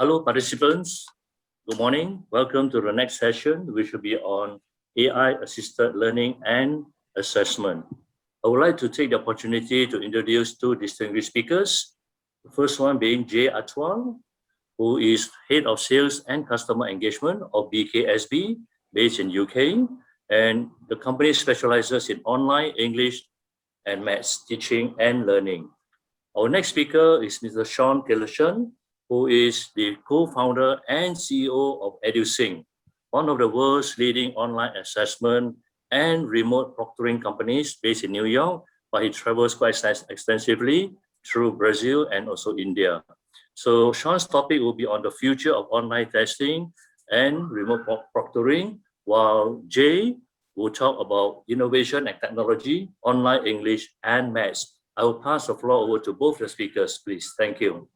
Hello participants, good morning. Welcome to the next session, which will be on AI-assisted learning and assessment. I would like to take the opportunity to introduce two distinguished speakers. The first one being Jay Atwal, who is Head of Sales and Customer Engagement of BKSB, based in UK, and the company specializes in online English and maths teaching and learning. Our next speaker is Mr. Sean Tillerson, who is the co-founder and CEO of EDUSYNCH, one of the world's leading online assessment and remote proctoring companies based in New York, but he travels quite extensively through Brazil and also India. So Sean's topic will be on the future of online testing and remote proctoring, while Jay will talk about innovation and technology, online English and maths. I will pass the floor over to both the speakers, please. Thank you.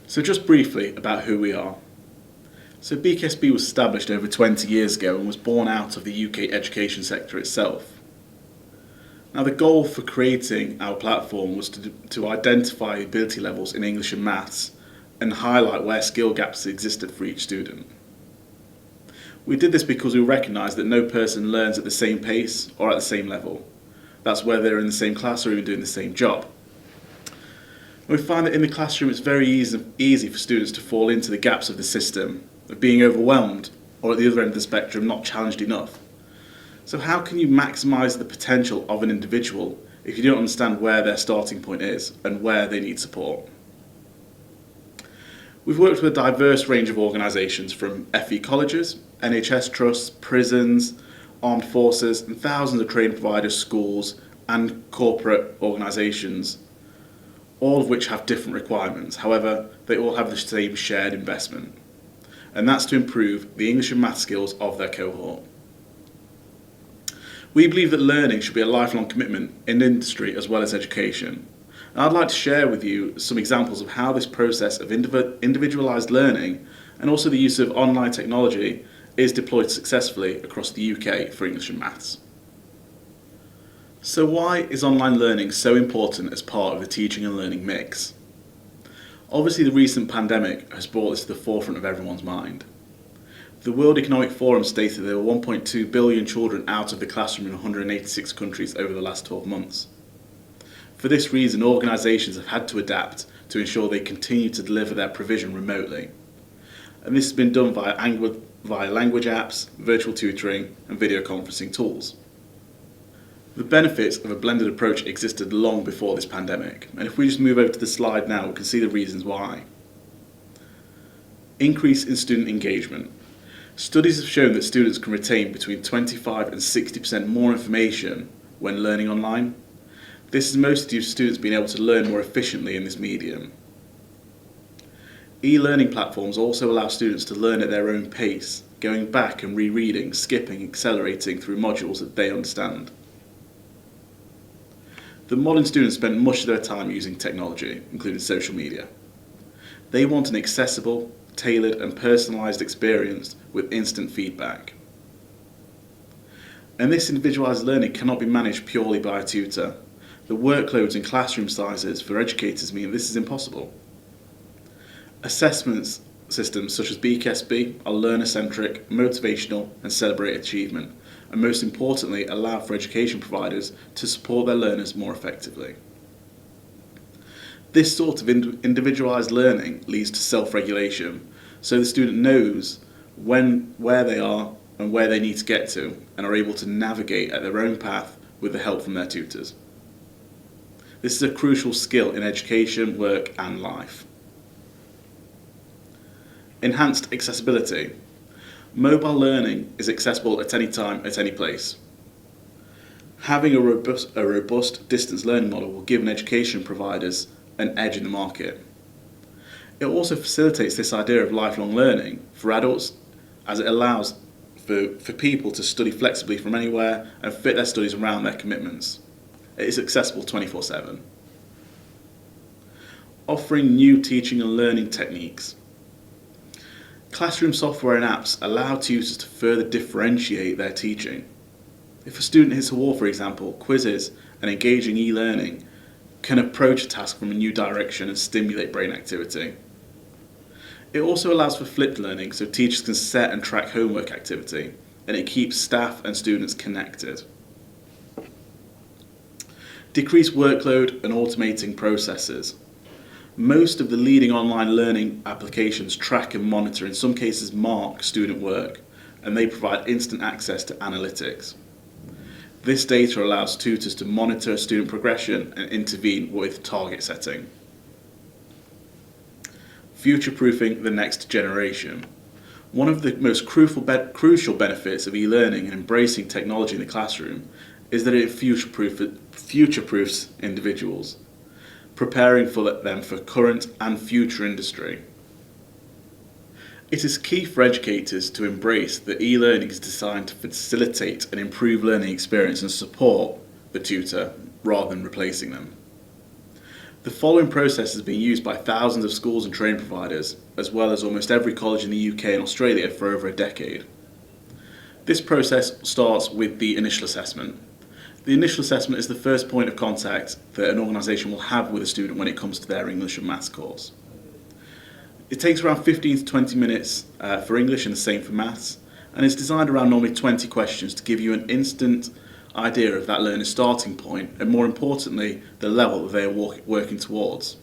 So just briefly about who we are. So BKSB was established over 20 years ago and was born out of the UK education sector itself. Now the goal for creating our platform was to identify ability levels in English and maths and highlight where skill gaps existed for each student. We did this because we recognised that no person learns at the same pace or at the same level. That's whether they're in the same class or even doing the same job. We find that in the classroom it's very easy for students to fall into the gaps of the system, of being overwhelmed, or at the other end of the spectrum, not challenged enough. So how can you maximise the potential of an individual if you don't understand where their starting point is and where they need support? We've worked with a diverse range of organisations from FE colleges, NHS trusts, prisons, armed forces, and thousands of training providers, schools, and corporate organisations, all of which have different requirements. However, they all have the same shared investment, and that's to improve the English and math skills of their cohort. We believe that learning should be a lifelong commitment in industry as well as education. And I'd like to share with you some examples of how this process of individualised learning and also the use of online technology is deployed successfully across the UK for English and maths. So why is online learning so important as part of the teaching and learning mix? Obviously, the recent pandemic has brought this to the forefront of everyone's mind. The World Economic Forum stated there were 1.2 billion children out of the classroom in 186 countries over the last 12 months. For this reason, organisations have had to adapt to ensure they continue to deliver their provision remotely. And this has been done via language apps, virtual tutoring and video conferencing tools. The benefits of a blended approach existed long before this pandemic, and if we just move over to the slide now, we can see the reasons why. Increase in student engagement. Studies have shown that students can retain between 25 and 60% more information when learning online. This is mostly due to students being able to learn more efficiently in this medium. E-learning platforms also allow students to learn at their own pace, going back and rereading, skipping, accelerating through modules that they understand. The modern students spend much of their time using technology, including social media. They want an accessible, tailored and personalised experience with instant feedback. And this individualised learning cannot be managed purely by a tutor. The workloads and classroom sizes for educators mean this is impossible. Assessment systems such as BKSB are learner-centric, motivational and celebrate achievement, and most importantly allow for education providers to support their learners more effectively. This sort of individualised learning leads to self-regulation, so the student knows where they are and where they need to get to, and are able to navigate at their own path with the help from their tutors. This is a crucial skill in education, work and life. Enhanced accessibility. Mobile learning is accessible at any time, at any place. Having a robust distance learning model will give education providers an edge in the market. It also facilitates this idea of lifelong learning for adults, as it allows for people to study flexibly from anywhere and fit their studies around their commitments. It is accessible 24/7. Offering new teaching and learning techniques. Classroom software and apps allow tutors to further differentiate their teaching. If a student hits a wall, for example, quizzes and engaging e-learning can approach a task from a new direction and stimulate brain activity. It also allows for flipped learning, so teachers can set and track homework activity, and it keeps staff and students connected. Decrease workload and automating processes. Most of the leading online learning applications track and monitor, in some cases mark, student work, and they provide instant access to analytics. This data allows tutors to monitor student progression and intervene with target setting. Future-proofing the next generation. One of the most crucial benefits of e-learning and embracing technology in the classroom is that it future-proofs individuals, preparing for them for current and future industry. It is key for educators to embrace that e-learning is designed to facilitate and improve learning experience and support the tutor rather than replacing them. The following process has been used by thousands of schools and training providers, as well as almost every college in the UK and Australia for over a decade. This process starts with the initial assessment. The initial assessment is the first point of contact that an organisation will have with a student when it comes to their English and Maths course. It takes around 15 to 20 minutes for English and the same for Maths, and it's designed around normally 20 questions to give you an instant idea of that learner's starting point and, more importantly, the level that they are working towards.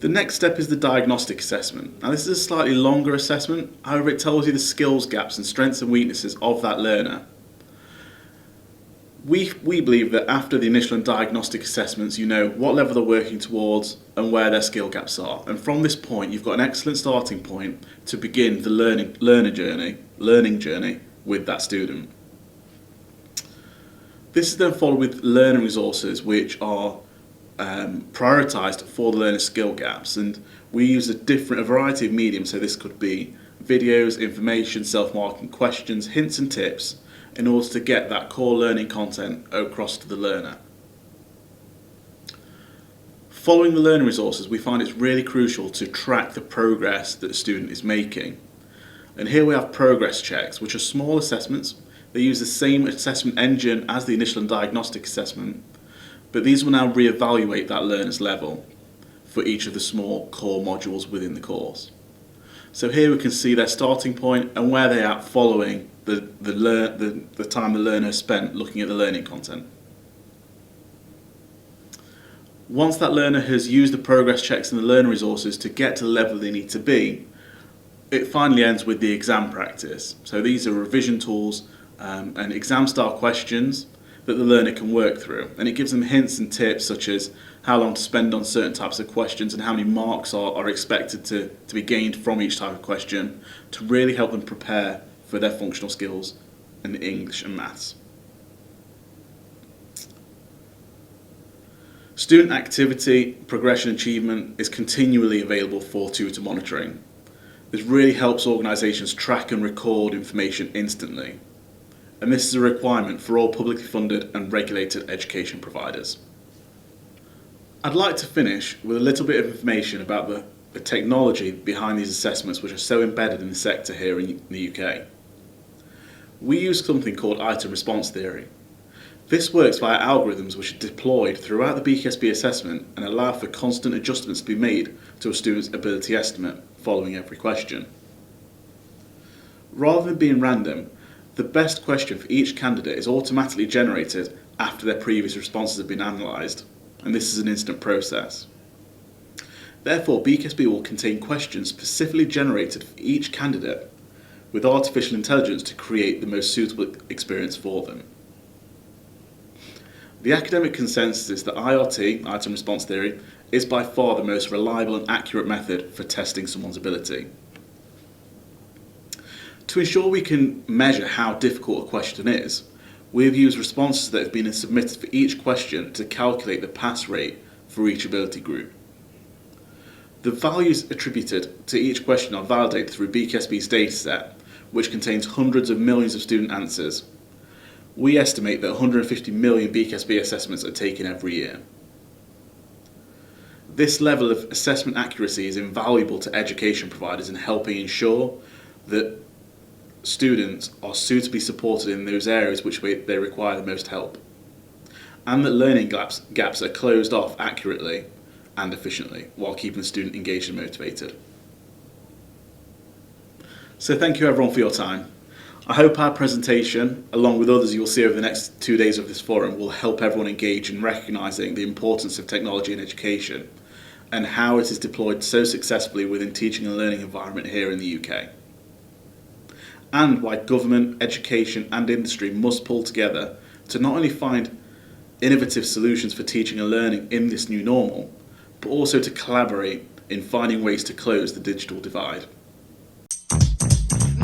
The next step is the diagnostic assessment. Now, this is a slightly longer assessment, however it tells you the skills gaps and strengths and weaknesses of that learner. We believe that after the initial and diagnostic assessments, you know what level they're working towards and where their skill gaps are. And from this point, you've got an excellent starting point to begin the learning journey with that student. This is then followed with learning resources, which are prioritised for the learner's skill gaps. And we use a variety of mediums, so this could be videos, information, self-marking questions, hints and tips, in order to get that core learning content across to the learner. Following the learning resources, we find it's really crucial to track the progress that the student is making. And here we have progress checks, which are small assessments They use the same assessment engine as the initial and diagnostic assessment, but these will now re-evaluate that learner's level for each of the small core modules within the course. So here we can see their starting point and where they are following the time the learner spent looking at the learning content. Once that learner has used the progress checks and the learner resources to get to the level they need to be, it finally ends with the exam practice. So these are revision tools and exam style questions that the learner can work through, and it gives them hints and tips such as how long to spend on certain types of questions and how many marks are expected to be gained from each type of question to really help them prepare for their functional skills in English and maths. Student activity, progression, achievement is continually available for tutor monitoring. This really helps organisations track and record information instantly, and this is a requirement for all publicly funded and regulated education providers. I'd like to finish with a little bit of information about the technology behind these assessments, which are so embedded in the sector here in the UK. We use something called item response theory. This works via algorithms which are deployed throughout the BKSB assessment and allow for constant adjustments to be made to a student's ability estimate following every question. Rather than being random, the best question for each candidate is automatically generated after their previous responses have been analysed, and this is an instant process. Therefore, BKSB will contain questions specifically generated for each candidate with artificial intelligence to create the most suitable experience for them. The academic consensus is that IRT, item response theory, is by far the most reliable and accurate method for testing someone's ability. To ensure we can measure how difficult a question is, we have used responses that have been submitted for each question to calculate the pass rate for each ability group. The values attributed to each question are validated through BKSB's dataset, which contains hundreds of millions of student answers. We estimate that 150 million BKSB assessments are taken every year. This level of assessment accuracy is invaluable to education providers in helping ensure that students are suitably supported in those areas which they require the most help, and that learning gaps are closed off accurately and efficiently while keeping the student engaged and motivated. So thank you everyone for your time. I hope our presentation, along with others you'll see over the next 2 days of this forum, will help everyone engage in recognising the importance of technology in education and how it is deployed so successfully within teaching and learning environment here in the UK. And why government, education and industry must pull together to not only find innovative solutions for teaching and learning in this new normal, but also to collaborate in finding ways to close the digital divide.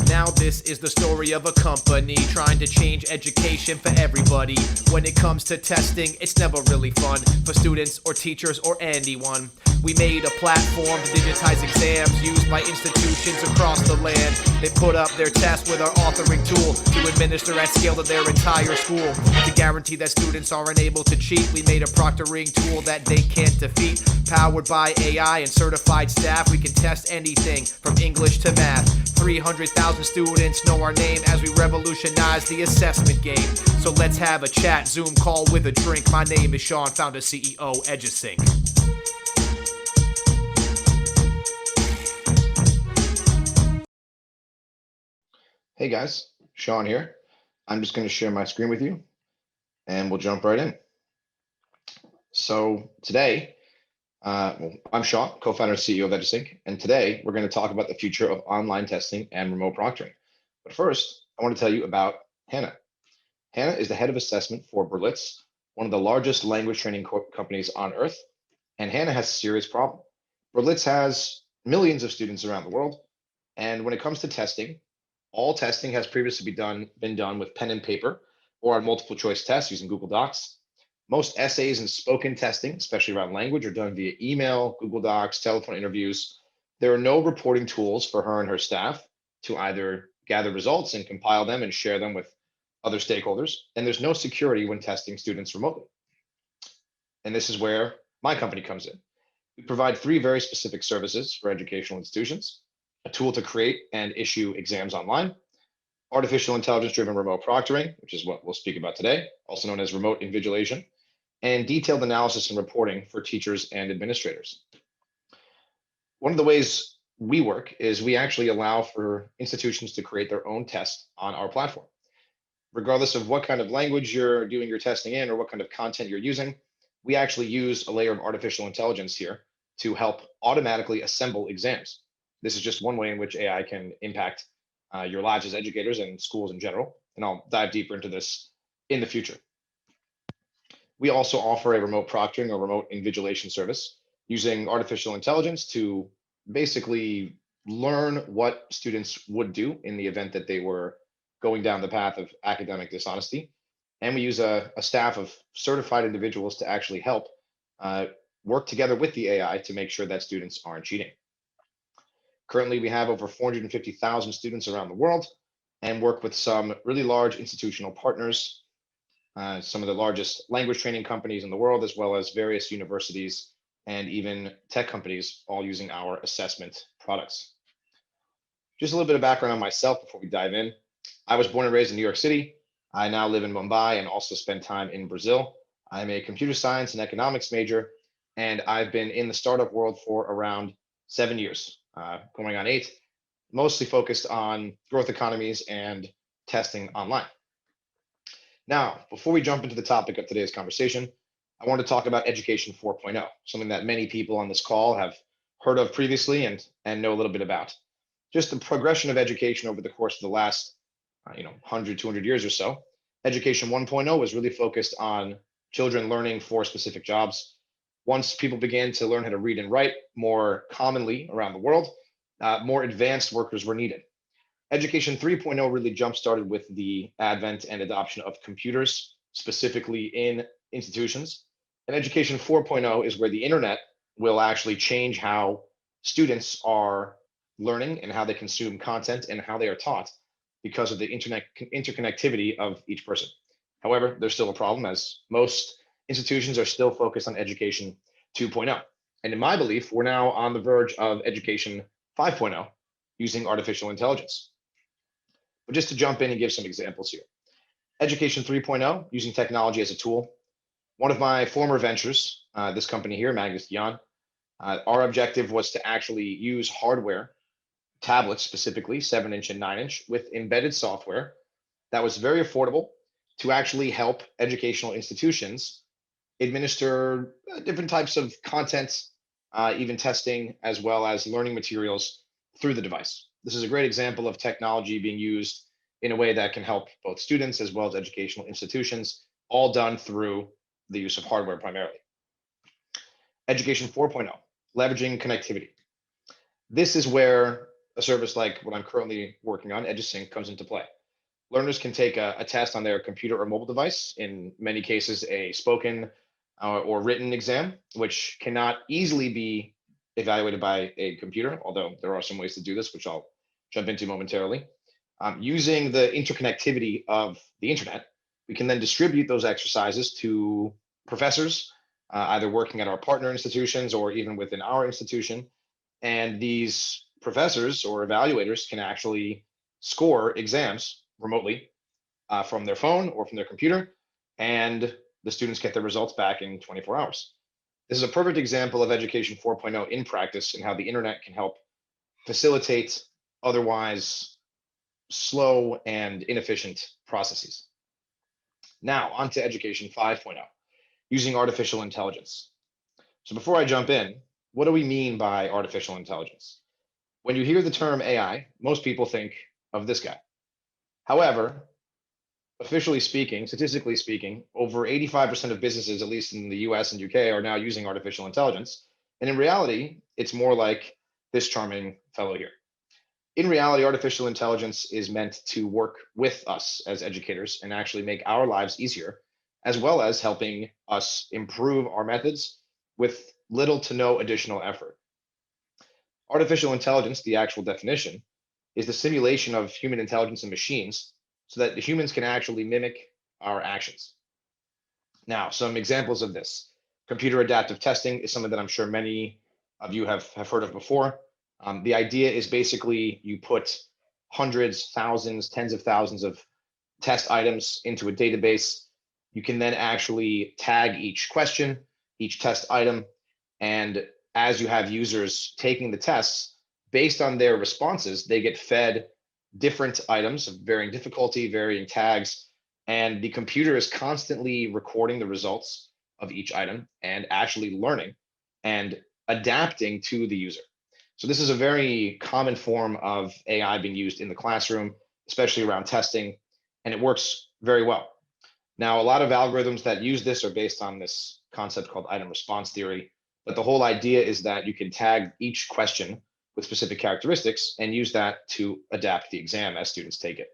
Now this is the story of a company trying to change education for everybody. When it comes to testing, it's never really fun for students or teachers or anyone. We made a platform to digitize exams used by institutions across the land. They put up their tests with our authoring tool to administer at scale to their entire school. To guarantee that students aren't able to cheat, we made a proctoring tool that they can't defeat. Powered by AI and certified staff, we can test anything from English to math. 300,000 students know our name as we revolutionize the assessment game. So let's have a chat, Zoom call with a drink. My name is Sean, founder CEO, EDUSYNCH. Hey guys, Sean here. I'm just going to share my screen with you and we'll jump right in. So today, I'm Sean, co-founder and CEO of EDUSYNCH, and today we're going to talk about the future of online testing and remote proctoring. But first, I want to tell you about Hannah. Hannah is the head of assessment for Berlitz, one of the largest language training companies on earth, and Hannah has a serious problem. Berlitz has millions of students around the world, and when it comes to testing, all testing has previously been done with pen and paper or on multiple choice tests using Google Docs. Most essays and spoken testing, especially around language, are done via email, Google Docs, telephone interviews. There are no reporting tools for her and her staff to either gather results and compile them and share them with other stakeholders. And there's no security when testing students remotely. And this is where my company comes in. We provide 3 very specific services for educational institutions: a tool to create and issue exams online, artificial intelligence-driven remote proctoring, which is what we'll speak about today, also known as remote invigilation, and detailed analysis and reporting for teachers and administrators. One of the ways we work is we actually allow for institutions to create their own tests on our platform. Regardless of what kind of language you're doing your testing in or what kind of content you're using, we actually use a layer of artificial intelligence here to help automatically assemble exams. This is just one way in which AI can impact your lives as educators and schools in general, and I'll dive deeper into this in the future. We also offer a remote proctoring or remote invigilation service using artificial intelligence to basically learn what students would do in the event that they were going down the path of academic dishonesty. And we use a staff of certified individuals to actually help work together with the AI to make sure that students aren't cheating. Currently, we have over 450,000 students around the world and work with some really large institutional partners, some of the largest language training companies in the world, as well as various universities and even tech companies, all using our assessment products. Just a little bit of background on myself before we dive in. I was born and raised in New York City. I now live in Mumbai and also spend time in Brazil. I'm a computer science and economics major, and I've been in the startup world for around 7 years, going on 8, mostly focused on growth economies and testing online. Now, before we jump into the topic of today's conversation, I want to talk about Education 4.0, something that many people on this call have heard of previously and know a little bit about. Just the progression of education over the course of the last 100, 200 years or so. Education 1.0 was really focused on children learning for specific jobs. Once people began to learn how to read and write more commonly around the world, more advanced workers were needed. Education 3.0 really jump-started with the advent and adoption of computers, specifically in institutions. And Education 4.0 is where the internet will actually change how students are learning and how they consume content and how they are taught because of the interconnectivity of each person. However, there's still a problem, as most institutions are still focused on Education 2.0. And in my belief, we're now on the verge of Education 5.0 using artificial intelligence. But just to jump in and give some examples here. Education 3.0, using technology as a tool. One of my former ventures, this company here, Magnus Gian, our objective was to actually use hardware, tablets specifically, 7-inch and 9-inch, with embedded software that was very affordable to actually help educational institutions administer different types of content, even testing, as well as learning materials through the device. This is a great example of technology being used in a way that can help both students as well as educational institutions, all done through the use of hardware primarily. Education 4.0, leveraging connectivity. This is where a service like what I'm currently working on, EDUSYNCH, comes into play. Learners can take a test on their computer or mobile device, in many cases a spoken or written exam, which cannot easily be evaluated by a computer, although there are some ways to do this, which I'll jump into momentarily. Using the interconnectivity of the internet, we can then distribute those exercises to professors, either working at our partner institutions or even within our institution. And these professors or evaluators can actually score exams remotely from their phone or from their computer, and the students get their results back in 24 hours. This is a perfect example of Education 4.0 in practice and how the internet can help facilitate otherwise slow and inefficient processes. Now, on to Education 5.0, using artificial intelligence. So before I jump in, what do we mean by artificial intelligence? When you hear the term AI, most people think of this guy. However, officially speaking, statistically speaking, over 85% of businesses, at least in the US and UK, are now using artificial intelligence. And in reality, it's more like this charming fellow here. In reality, artificial intelligence is meant to work with us as educators and actually make our lives easier, as well as helping us improve our methods with little to no additional effort. Artificial intelligence, the actual definition, is the simulation of human intelligence in machines so that the humans can actually mimic our actions. Now, some examples of this. Computer adaptive testing is something that I'm sure many of you have heard of before. The idea is basically you put hundreds, thousands, tens of thousands of test items into a database. You can then actually tag each question, each test item, and as you have users taking the tests, based on their responses, they get fed different items of varying difficulty, varying tags, and the computer is constantly recording the results of each item and actually learning and adapting to the user. So this is a very common form of AI being used in the classroom, especially around testing, and it works very well. Now, a lot of algorithms that use this are based on this concept called item response theory, but the whole idea is that you can tag each question with specific characteristics and use that to adapt the exam as students take it.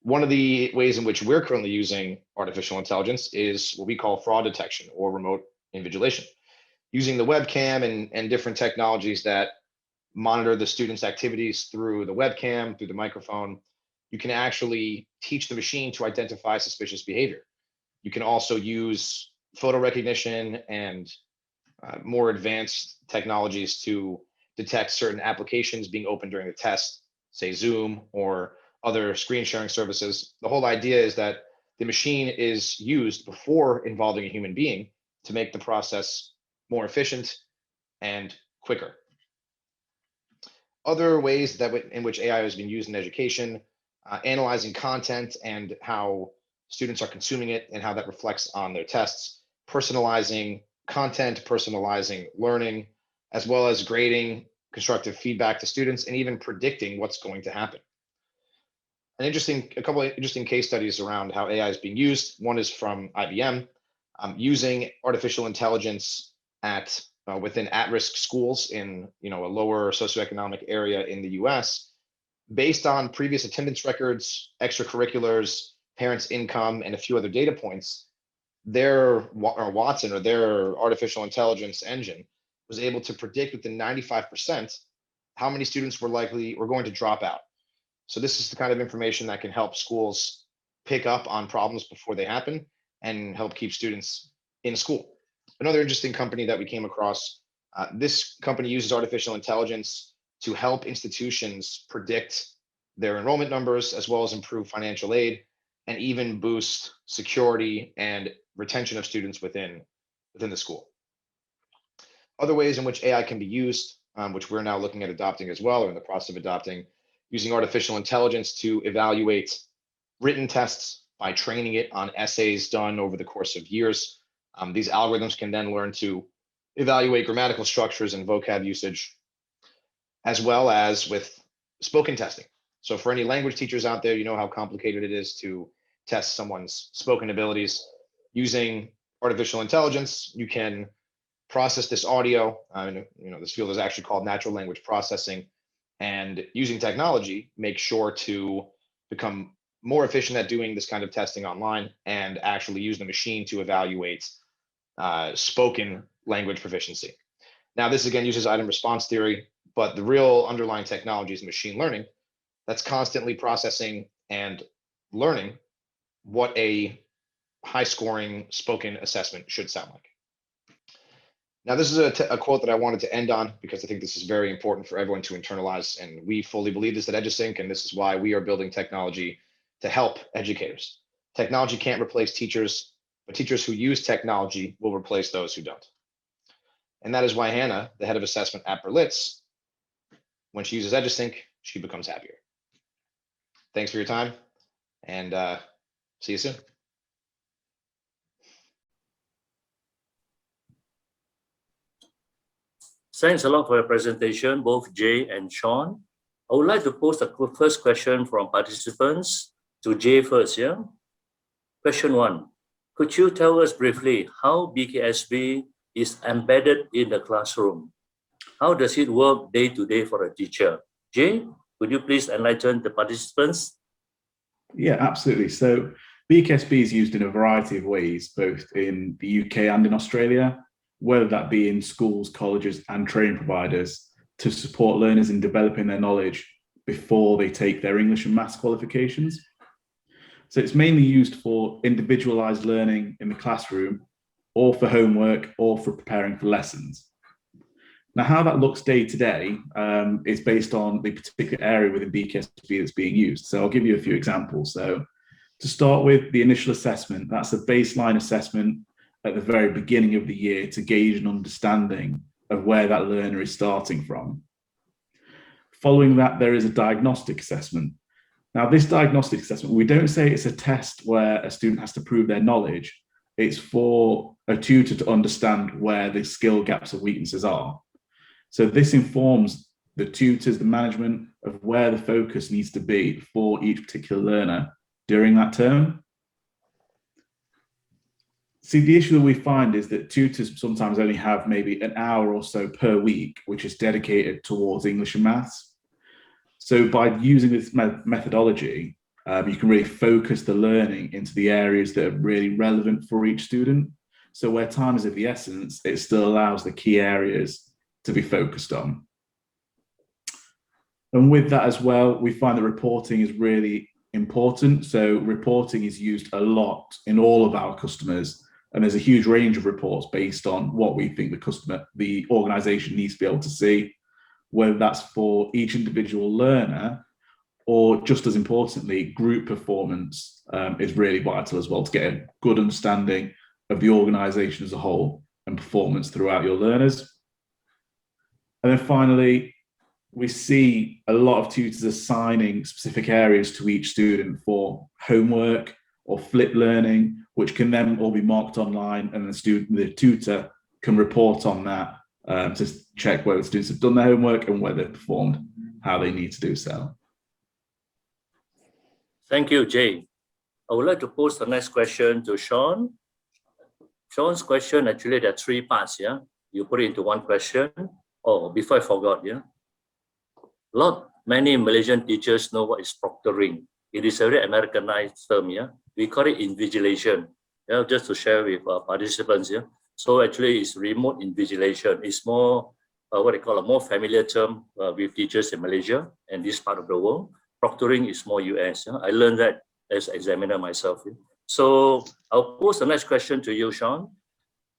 One of the ways in which we're currently using artificial intelligence is what we call fraud detection or remote invigilation. Using the webcam and different technologies that monitor the students' activities through the webcam, through the microphone, you can actually teach the machine to identify suspicious behavior. You can also use photo recognition and more advanced technologies to detect certain applications being opened during the test, say Zoom or other screen sharing services. The whole idea is that the machine is used before involving a human being to make the process more efficient and quicker. Other ways that in which AI has been used in education, analyzing content and how students are consuming it and how that reflects on their tests, personalizing content, personalizing learning, as well as grading, constructive feedback to students, and even predicting what's going to happen. A couple of interesting case studies around how AI is being used. One is from IBM, using artificial intelligence within at-risk schools in a lower socioeconomic area in the US, based on previous attendance records, extracurriculars, parents' income, and a few other data points. Watson, or their artificial intelligence engine, was able to predict within 95% how many students were going to drop out. So this is the kind of information that can help schools pick up on problems before they happen and help keep students in school. Another interesting company that we came across, this company uses artificial intelligence to help institutions predict their enrollment numbers, as well as improve financial aid and even boost security and retention of students within the school. Other ways in which AI can be used, which we're now looking at adopting as well, or in the process of adopting, using artificial intelligence to evaluate written tests by training it on essays done over the course of years. These algorithms can then learn to evaluate grammatical structures and vocab usage, as well as with spoken testing. So for any language teachers out there, you know how complicated it is to test someone's spoken abilities. Using artificial intelligence, you can process this audio. This field is actually called natural language processing, and using technology, make sure to become more efficient at doing this kind of testing online and actually use the machine to evaluate spoken language proficiency. Now, this again uses item response theory, but the real underlying technology is machine learning that's constantly processing and learning what a high-scoring spoken assessment should sound like. Now, this is a quote that I wanted to end on because I think this is very important for everyone to internalize, and we fully believe this at EDUSYNCH, and this is why we are building technology to help educators. Technology can't replace teachers, but teachers who use technology will replace those who don't. And that is why Hannah, the head of assessment at Berlitz, when she uses EDUSYNCH, she becomes happier. Thanks for your time, and see you soon. Thanks a lot for your presentation, both Jay and Sean. I would like to pose the first question from participants to Jay first. Question 1. Could you tell us briefly how BKSB is embedded in the classroom? How does it work day to day for a teacher? Jay, could you please enlighten the participants? Yeah, absolutely. So BKSB is used in a variety of ways, both in the UK and in Australia, whether that be in schools, colleges, and training providers to support learners in developing their knowledge before they take their English and maths qualifications. So it's mainly used for individualized learning in the classroom, or for homework, or for preparing for lessons. Now, how that looks day to day is based on the particular area within BKSB that's being used. So I'll give you a few examples. So to start with, the initial assessment, that's a baseline assessment at the very beginning of the year to gauge an understanding of where that learner is starting from. Following that, there is a diagnostic assessment. Now, this diagnostic assessment, we don't say it's a test where a student has to prove their knowledge. It's for a tutor to understand where the skill gaps or weaknesses are. So this informs the tutors, the management of where the focus needs to be for each particular learner during that term. See, the issue that we find is that tutors sometimes only have maybe an hour or so per week, which is dedicated towards English and maths. So by using this methodology, you can really focus the learning into the areas that are really relevant for each student. So where time is of the essence, it still allows the key areas to be focused on. And with that as well, we find that reporting is really important. So reporting is used a lot in all of our customers. And there's a huge range of reports based on what we think the organization needs to be able to see, whether that's for each individual learner or, just as importantly, group performance is really vital as well to get a good understanding of the organization as a whole and performance throughout your learners. And then finally, we see a lot of tutors assigning specific areas to each student for homework or flipped learning, which can then all be marked online, and the tutor can report on that to check whether students have done their homework and whether they've performed how they need to do so. Thank you, Jay. I would like to pose the next question to Sean. Sean's question, actually, there are three parts, yeah? You put it into one question. Oh, before I forgot, yeah? Many Malaysian teachers know what is proctoring. It is a very Americanized term, yeah? We call it invigilation, yeah? Just to share with participants, yeah? So actually, it's remote invigilation. It's more, what they call a more familiar term with teachers in Malaysia and this part of the world. Proctoring is more US. Yeah? I learned that as examiner myself. Yeah? So I'll pose the next question to you, Sean.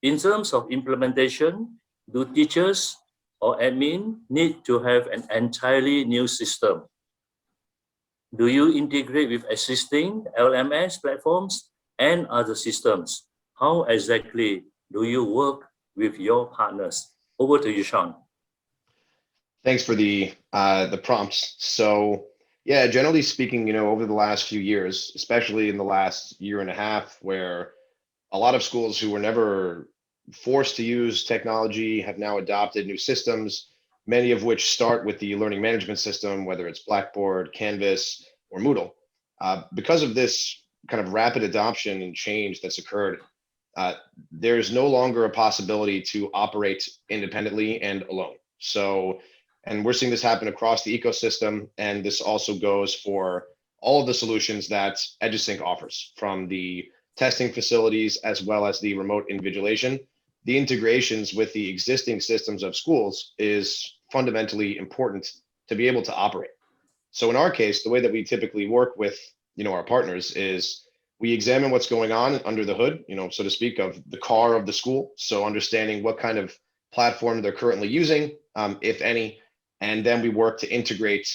In terms of implementation, do teachers or admin need to have an entirely new system? Do you integrate with existing LMS platforms and other systems? How exactly do you work with your partners? Over to you, Sean. Thanks for the prompts. So yeah, generally speaking, over the last few years, especially in the last year and a half, where a lot of schools who were never forced to use technology have now adopted new systems, many of which start with the learning management system, whether it's Blackboard, Canvas, or Moodle. Because of this kind of rapid adoption and change that's occurred, there's no longer a possibility to operate independently and alone. So, and we're seeing this happen across the ecosystem, and this also goes for all of the solutions that EDUSYNCH offers, from the testing facilities as well as the remote invigilation. The integrations with the existing systems of schools is fundamentally important to be able to operate. So in our case, the way that we typically work with our partners is we examine what's going on under the hood, so to speak, of the car of the school. So understanding what kind of platform they're currently using, if any, and then we work to integrate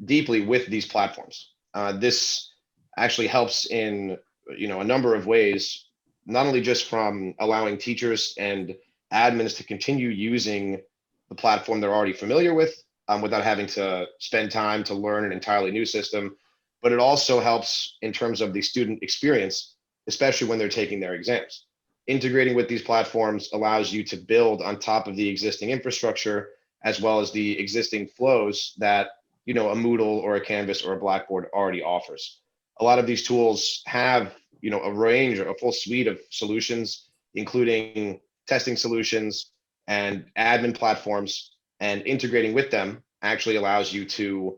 deeply with these platforms. This actually helps in a number of ways, not only just from allowing teachers and admins to continue using the platform they're already familiar with without having to spend time to learn an entirely new system, but it also helps in terms of the student experience, especially when they're taking their exams. Integrating with these platforms allows you to build on top of the existing infrastructure, as well as the existing flows that a Moodle or a Canvas or a Blackboard already offers. A lot of these tools have a range or a full suite of solutions, including testing solutions and admin platforms, and integrating with them actually allows you to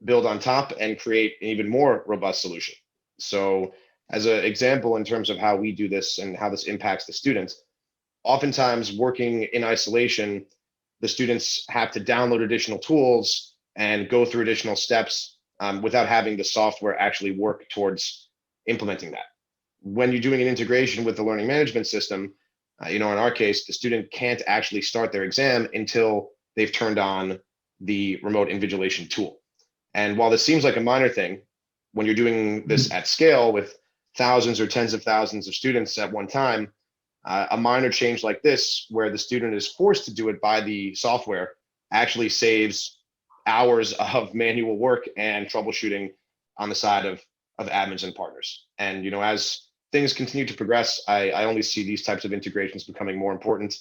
build on top and create an even more robust solution. So as an example, in terms of how we do this and how this impacts the students, oftentimes working in isolation, the students have to download additional tools and go through additional steps without having the software actually work towards implementing that. When you're doing an integration with the learning management system, in our case, the student can't actually start their exam until they've turned on the remote invigilation tool. And while this seems like a minor thing, when you're doing this at scale with thousands or tens of thousands of students at one time, a minor change like this, where the student is forced to do it by the software, actually saves hours of manual work and troubleshooting on the side of admins and partners. And as things continue to progress, I only see these types of integrations becoming more important.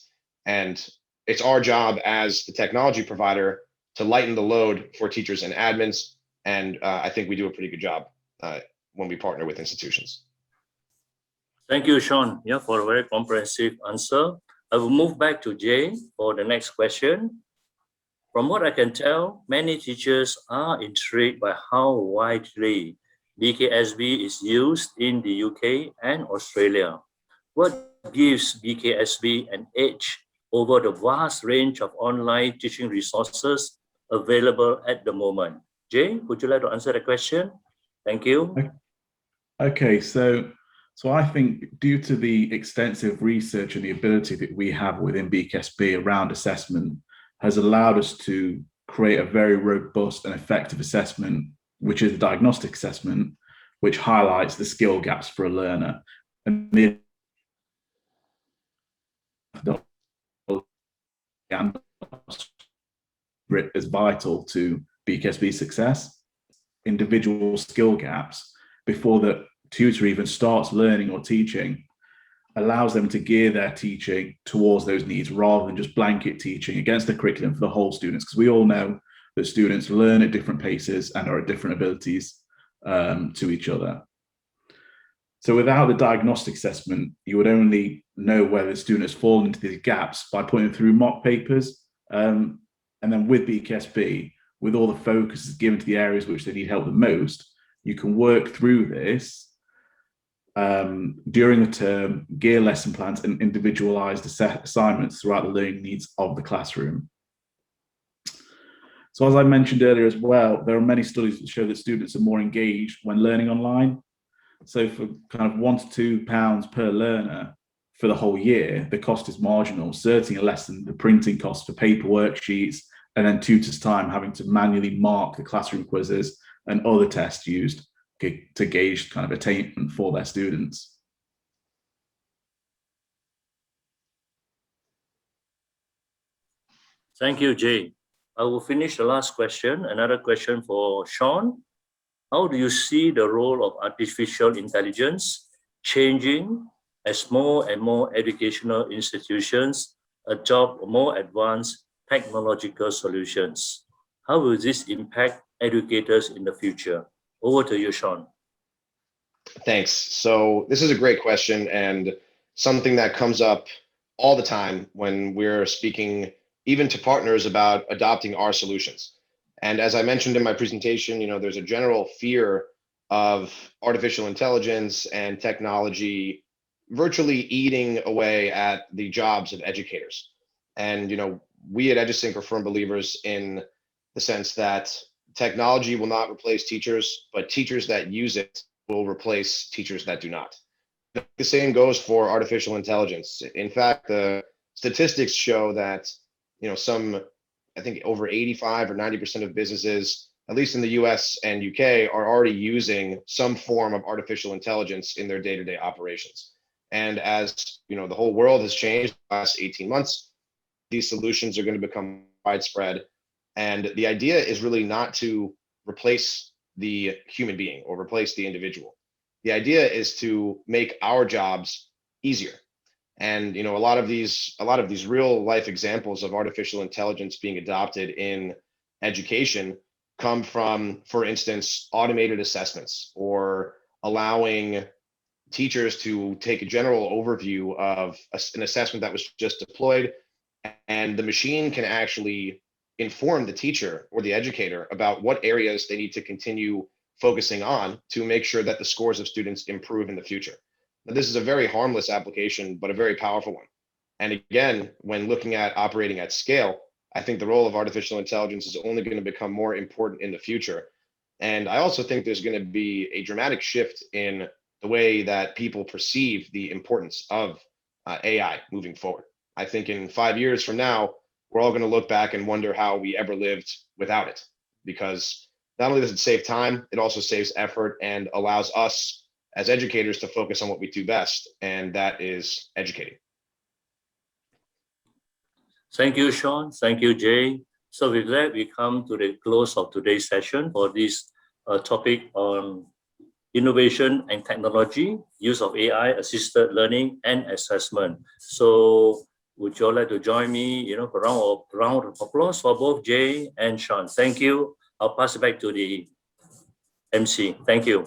And it's our job as the technology provider to lighten the load for teachers and admins. And I think we do a pretty good job when we partner with institutions. Thank you, Sean, for a very comprehensive answer. I will move back to Jay for the next question. From what I can tell, many teachers are intrigued by how widely BKSB is used in the UK and Australia. What gives BKSB an edge over the vast range of online teaching resources available at the moment? Jay, would you like to answer the question? Thank you. Okay, so I think due to the extensive research and the ability that we have within BKSB around assessment has allowed us to create a very robust and effective assessment, which is the diagnostic assessment, which highlights the skill gaps for a learner. And the is vital to BKSB success. Individual skill gaps before the tutor even starts learning or teaching allows them to gear their teaching towards those needs rather than just blanket teaching against the curriculum for the whole students, because we all know that students learn at different paces and are at different abilities to each other. So without the diagnostic assessment, you would only know whether the student has fallen into these gaps by putting them through mock papers. And then with BKSB, with all the focus given to the areas which they need help the most, you can work through this during the term, gear lesson plans and individualized assignments throughout the learning needs of the classroom. So as I mentioned earlier as well, there are many studies that show that students are more engaged when learning online. So for kind of £1 to £2 per learner for the whole year, the cost is marginal, certainly less than the printing cost for paper worksheets and then tutors' time having to manually mark the classroom quizzes and other tests used to gauge kind of attainment for their students. Thank you, Jay. I will finish the last question. Another question for Sean. How do you see the role of artificial intelligence changing as more and more educational institutions adopt more advanced technological solutions? How will this impact educators in the future? Over to you, Sean. Thanks. So this is a great question and something that comes up all the time when we're speaking even to partners about adopting our solutions. And as I mentioned in my presentation, there's a general fear of artificial intelligence and technology virtually eating away at the jobs of educators. And, we at EDUSYNCH are firm believers in the sense that technology will not replace teachers, but teachers that use it will replace teachers that do not. The same goes for artificial intelligence. In fact, the statistics show that, I think over 85 or 90% of businesses, at least in the US and UK, are already using some form of artificial intelligence in their day-to-day operations. And as the whole world has changed in the last 18 months, these solutions are going to become widespread. And the idea is really not to replace the human being or replace the individual. The idea is to make our jobs easier. And a lot of these real life examples of artificial intelligence being adopted in education come from, for instance, automated assessments or allowing teachers to take a general overview of an assessment that was just deployed, and the machine can actually inform the teacher or the educator about what areas they need to continue focusing on to make sure that the scores of students improve in the future. Now, this is a very harmless application, but a very powerful one. And again, when looking at operating at scale, I think the role of artificial intelligence is only going to become more important in the future. And I also think there's going to be a dramatic shift in the way that people perceive the importance of AI moving forward. I think in 5 years from now, we're all going to look back and wonder how we ever lived without it. Because not only does it save time, it also saves effort and allows us as educators to focus on what we do best, and that is educating. Thank you, Sean. Thank you, Jay. So with that, we come to the close of today's session for this topic on innovation and technology, use of AI, assisted learning and assessment. So would you all like to join me, for a round of applause for both Jay and Sean. Thank you. I'll pass it back to the MC. Thank you.